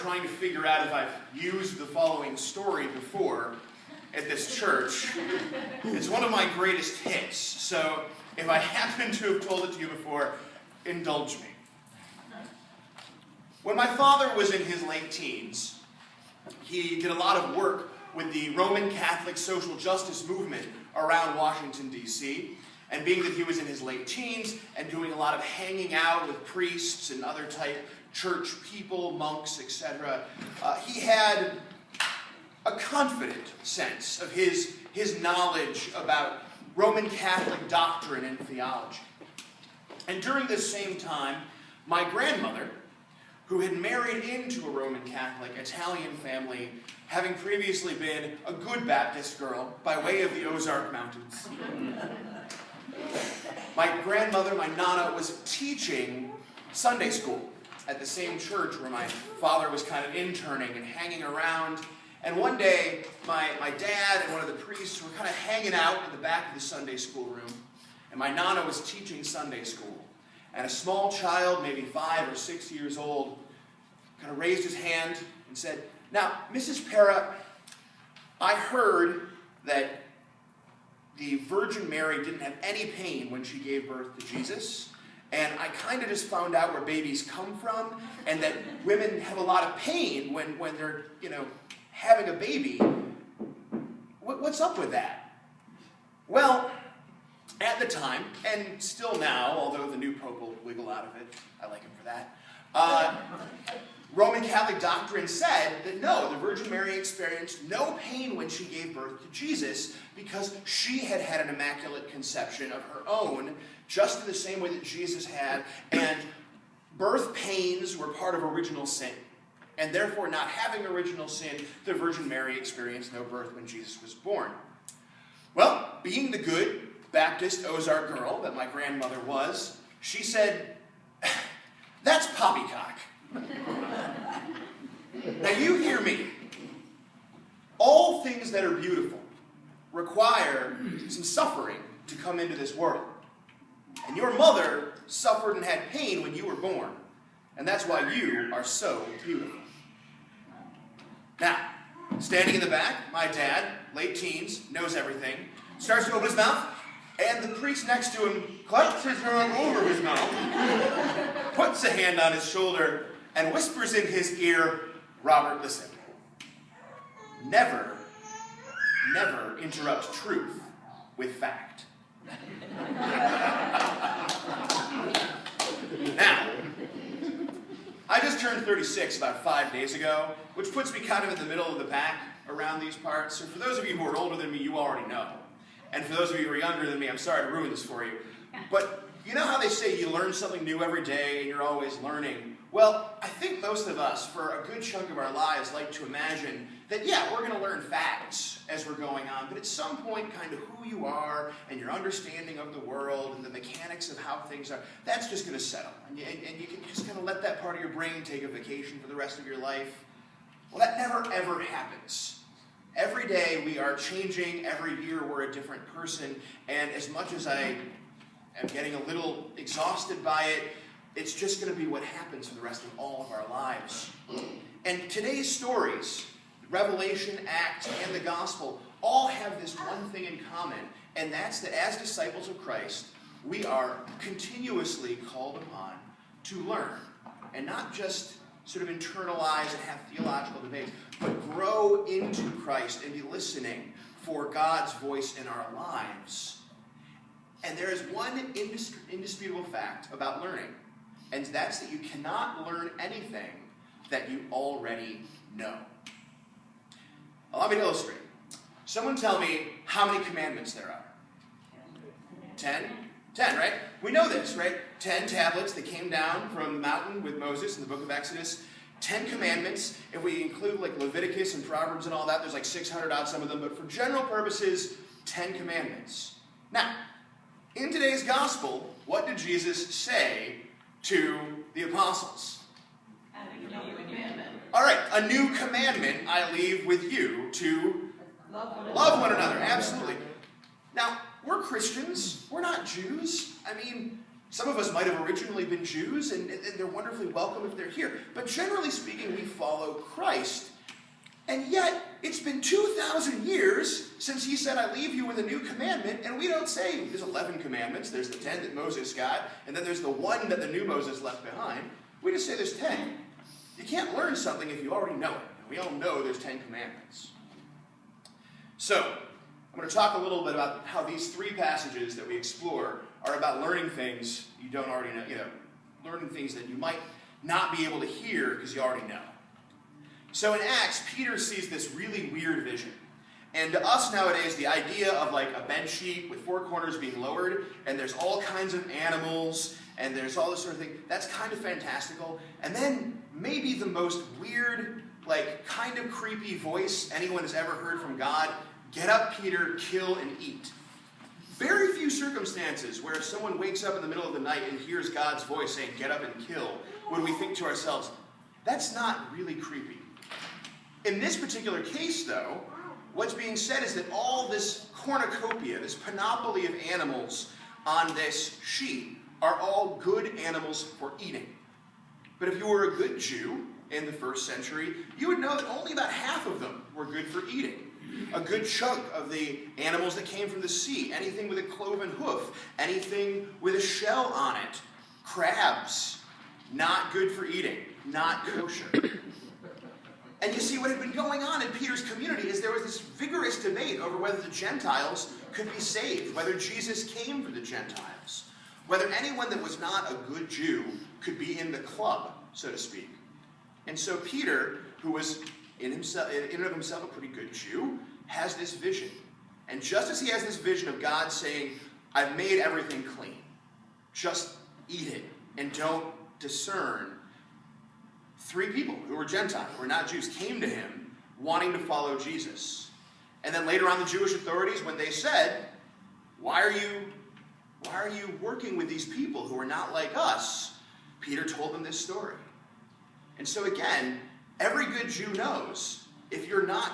trying to figure out if I've used the following story before at this church. It's one of my greatest hits, so if I happen to have told it to you before, indulge me. When my father was in his late teens, he did a lot of work with the Roman Catholic social justice movement around Washington, D.C., and being that he was in his late teens and doing a lot of hanging out with priests and other type church people, monks, etc., he had a confident sense of his knowledge about Roman Catholic doctrine and theology. And during this same time, my grandmother, who had married into a Roman Catholic Italian family, having previously been a good Baptist girl by way of the Ozark Mountains. My grandmother, my Nana, was teaching Sunday school at the same church where my father was kind of interning and hanging around. And one day, my dad and one of the priests were kind of hanging out in the back of the Sunday school room, and my Nana was teaching Sunday school. And a small child, maybe 5 or 6 years old, kind of raised his hand and said, "Now, Mrs. Para, I heard that the Virgin Mary didn't have any pain when she gave birth to Jesus, and I kind of just found out where babies come from, and that women have a lot of pain when they're, having a baby. What's up with that?" Well, at the time, and still now, although the new pope will wiggle out of it, I like him for that, Roman Catholic doctrine said that no, the Virgin Mary experienced no pain when she gave birth to Jesus because she had had an immaculate conception of her own, just in the same way that Jesus had, and birth pains were part of original sin. And therefore, not having original sin, the Virgin Mary experienced no birth when Jesus was born. Well, being the good Baptist Ozark girl that my grandmother was, she said, "That's poppycock." Now you hear me. All things that are beautiful require some suffering to come into this world. And your mother suffered and had pain when you were born. And that's why you are so beautiful. Now, standing in the back, my dad, late teens, knows everything, starts to open his mouth, and the priest next to him claps his hand over his mouth, puts a hand on his shoulder, and whispers in his ear, "Robert, listen. Never interrupt truth with fact." Now, I just turned 36 about 5 days ago, which puts me kind of in the middle of the pack around these parts. So for those of you who are older than me, you already know. And for those of you who are younger than me, I'm sorry to ruin this for you. But you know how they say you learn something new every day and you're always learning? Well, I think most of us, for a good chunk of our lives, like to imagine that, yeah, we're going to learn facts as we're going on, but at some point, kind of who you are and your understanding of the world and the mechanics of how things are, that's just going to settle. And you can just kind of let that part of your brain take a vacation for the rest of your life. Well, that never, ever happens. Every day we are changing, every year we're a different person, and as much as I am getting a little exhausted by it, it's just going to be what happens for the rest of all of our lives. And today's stories, Revelation, Acts, and the Gospel, all have this one thing in common, and that's that as disciples of Christ, we are continuously called upon to learn, and not just sort of internalize and have theological debates, but grow into Christ and be listening for God's voice in our lives. And there is one indisputable fact about learning, and that's that you cannot learn anything that you already know. Allow me to illustrate. Someone tell me how many commandments there are. 10? 10, right? We know this, right? 10 tablets that came down from the mountain with Moses in the book of Exodus. 10 commandments. If we include like Leviticus and Proverbs and all that, there's like 600 odd some of them. But for general purposes, 10 commandments. Now, in today's gospel, what did Jesus say to the apostles? All right, a new commandment I leave with you to love one another. Absolutely. Now, we're Christians. We're not Jews. I mean, Some of us might have originally been Jews, and they're wonderfully welcome if they're here. But generally speaking, we follow Christ. And yet, it's been 2,000 years since he said, I leave you with a new commandment, and we don't say there's 11 commandments, there's the 10 that Moses got, and then there's the one that the new Moses left behind. We just say there's 10. You can't learn something if you already know it. And we all know there's 10 commandments. So, I'm going to talk a little bit about how these three passages that we explore are about learning things you don't already know, learning things that you might not be able to hear because you already know. So in Acts, Peter sees this really weird vision. And to us nowadays, the idea of like a bed sheet with four corners being lowered, and there's all kinds of animals, and there's all this sort of thing, that's kind of fantastical. And then maybe the most weird, like kind of creepy voice anyone has ever heard from God, get up, Peter, kill and eat. Very few circumstances where if someone wakes up in the middle of the night and hears God's voice saying, get up and kill, would we think to ourselves, that's not really creepy. In this particular case, though, what's being said is that all this cornucopia, this panoply of animals on this sheet, are all good animals for eating. But if you were a good Jew in the first century, you would know that only about half of them were good for eating. A good chunk of the animals that came from the sea, anything with a cloven hoof, anything with a shell on it, crabs, not good for eating, not kosher. And you see, what had been going on in Peter's community is there was this vigorous debate over whether the Gentiles could be saved, whether Jesus came for the Gentiles, whether anyone that was not a good Jew could be in the club, so to speak. And so Peter, who was in and of himself a pretty good Jew, has this vision. And just as he has this vision of God saying, I've made everything clean, just eat it and don't discern, three people who were Gentiles, who were not Jews, came to him wanting to follow Jesus. And then later on, the Jewish authorities, when they said, why are you working with these people who are not like us? Peter told them this story. And so again, every good Jew knows if you're not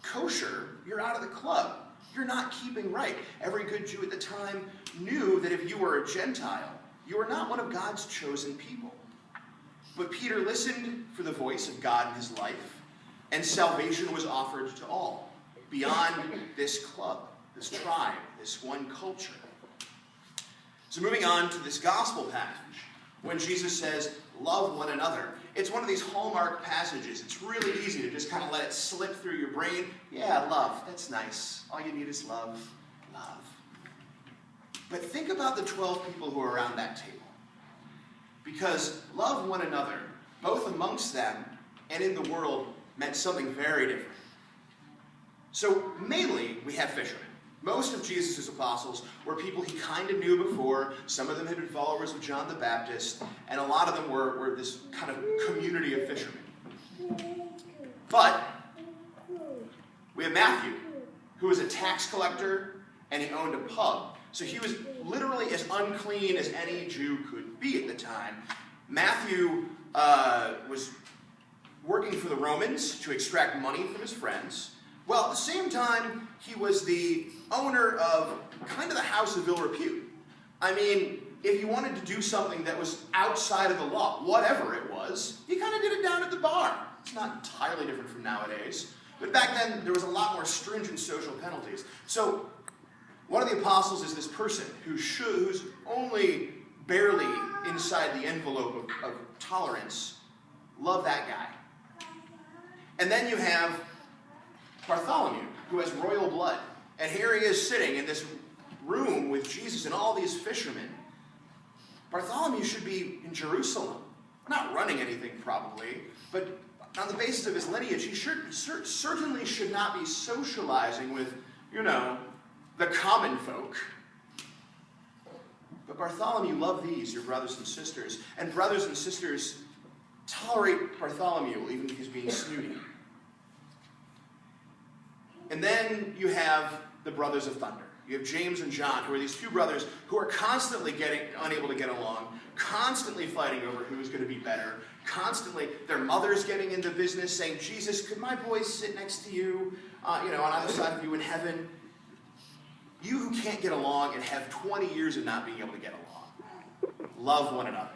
kosher, you're out of the club. You're not keeping right. Every good Jew at the time knew that if you were a Gentile, you were not one of God's chosen people. But Peter listened for the voice of God in his life, and salvation was offered to all, beyond this club, this tribe, this one culture. So moving on to this gospel passage, when Jesus says, love one another. It's one of these hallmark passages. It's really easy to just kind of let it slip through your brain. Yeah, love, that's nice. All you need is love, love. But think about the 12 people who are around that table. Because love one another, both amongst them and in the world, meant something very different. So mainly, we have fishermen. Most of Jesus' apostles were people he kind of knew before. Some of them had been followers of John the Baptist, and a lot of them were this kind of community of fishermen. But we have Matthew, who was a tax collector, and he owned a pub. So he was literally as unclean as any Jew could be at the time. Matthew was working for the Romans to extract money from his friends. Well, at the same time, he was the owner of kind of the house of ill repute. I mean, if you wanted to do something that was outside of the law, whatever it was, you kind of did it down at the bar. It's not entirely different from nowadays. But back then, there was a lot more stringent social penalties. So one of the apostles is this person who's only barely inside the envelope of tolerance. Love that guy. And then you have Bartholomew, who has royal blood. And here he is sitting in this room with Jesus and all these fishermen. Bartholomew should be in Jerusalem. Not running anything, probably, but on the basis of his lineage, he certainly should not be socializing with, the common folk. But Bartholomew loved these, your brothers and sisters. And brothers and sisters tolerate Bartholomew, even if he's being snooty. And then you have the brothers of thunder. You have James and John, who are these two brothers who are constantly unable to get along, constantly fighting over who's going to be better, constantly their mother's getting into business, saying, Jesus, could my boys sit next to you, on either side of you in heaven? You who can't get along and have 20 years of not being able to get along. love one another.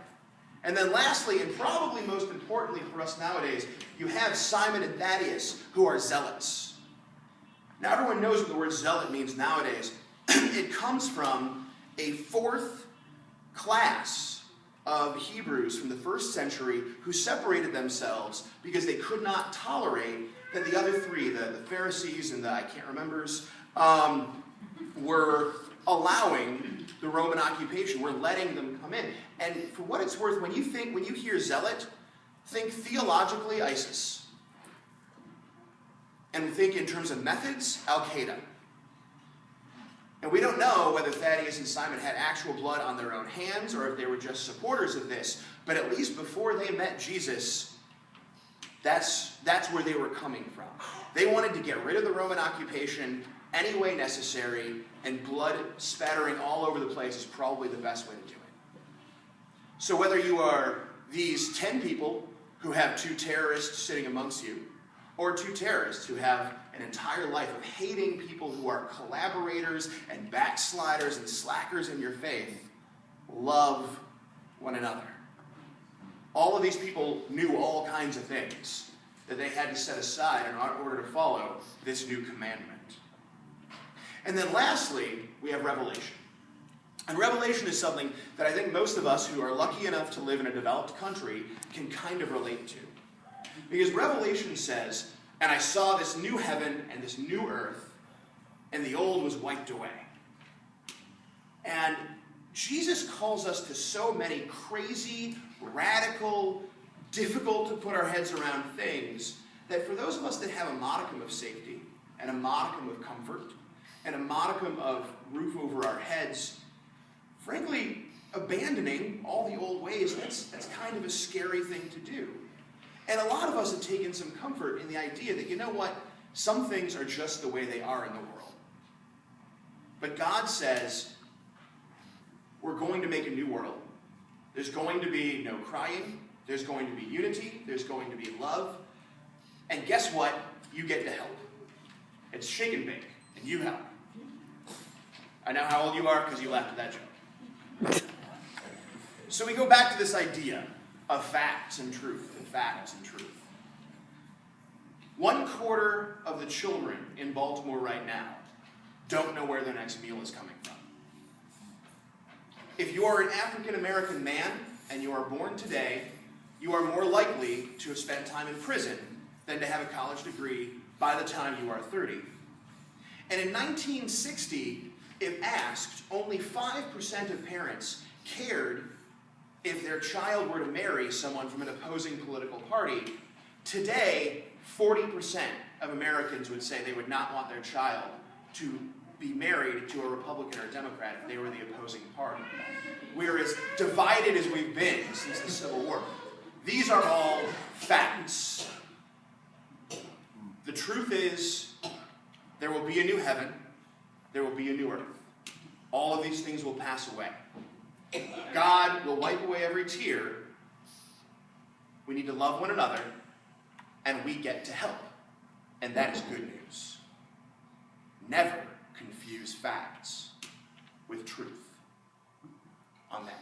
And then lastly, and probably most importantly for us nowadays, you have Simon and Thaddeus, who are zealots. Now everyone knows what the word zealot means nowadays. It comes from a fourth class of Hebrews from the first century who separated themselves because they could not tolerate that the other three, the Pharisees and the I can't remembers, were allowing the Roman occupation. We're letting them come in. And for what it's worth, when you hear zealot, think theologically ISIS. And think in terms of methods, Al-Qaeda. And we don't know whether Thaddeus and Simon had actual blood on their own hands or if they were just supporters of this. But at least before they met Jesus, that's where they were coming from. They wanted to get rid of the Roman occupation any way necessary, and blood spattering all over the place is probably the best way to do it. So whether you are these 10 people who have 2 terrorists sitting amongst you, or 2 terrorists who have an entire life of hating people who are collaborators and backsliders and slackers in your faith, love one another. All of these people knew all kinds of things that they had to set aside in order to follow this new commandment. And then lastly, we have Revelation. And Revelation is something that I think most of us who are lucky enough to live in a developed country can kind of relate to. Because Revelation says, and I saw this new heaven and this new earth, and the old was wiped away. And Jesus calls us to so many crazy, radical, difficult to put our heads around things that for those of us that have a modicum of safety and a modicum of comfort and a modicum of roof over our heads, frankly, abandoning all the old ways, that's kind of a scary thing to do. And a lot of us have taken some comfort in the idea that, you know what, some things are just the way they are in the world. But God says, we're going to make a new world. There's going to be no crying. There's going to be unity. There's going to be love. And guess what? You get to help. It's shake and bake, and you help. I know how old you are because you laughed at that joke. So we go back to this idea of facts and truth, and facts and truth. 1/4 of the children in Baltimore right now don't know where their next meal is coming from. If you are an African American man and you are born today, you are more likely to have spent time in prison than to have a college degree by the time you are 30. And in 1960, if asked, only 5% of parents cared if their child were to marry someone from an opposing political party. Today, 40% of Americans would say they would not want their child to be married to a Republican or a Democrat if they were the opposing party. We're as divided as we've been since the Civil War. These are all facts. The truth is, there will be a new heaven, there will be a new earth. All of these things will pass away. God will wipe away every tear. We need to love one another, and we get to help. And that is good news. Never confuse facts with truth. Amen.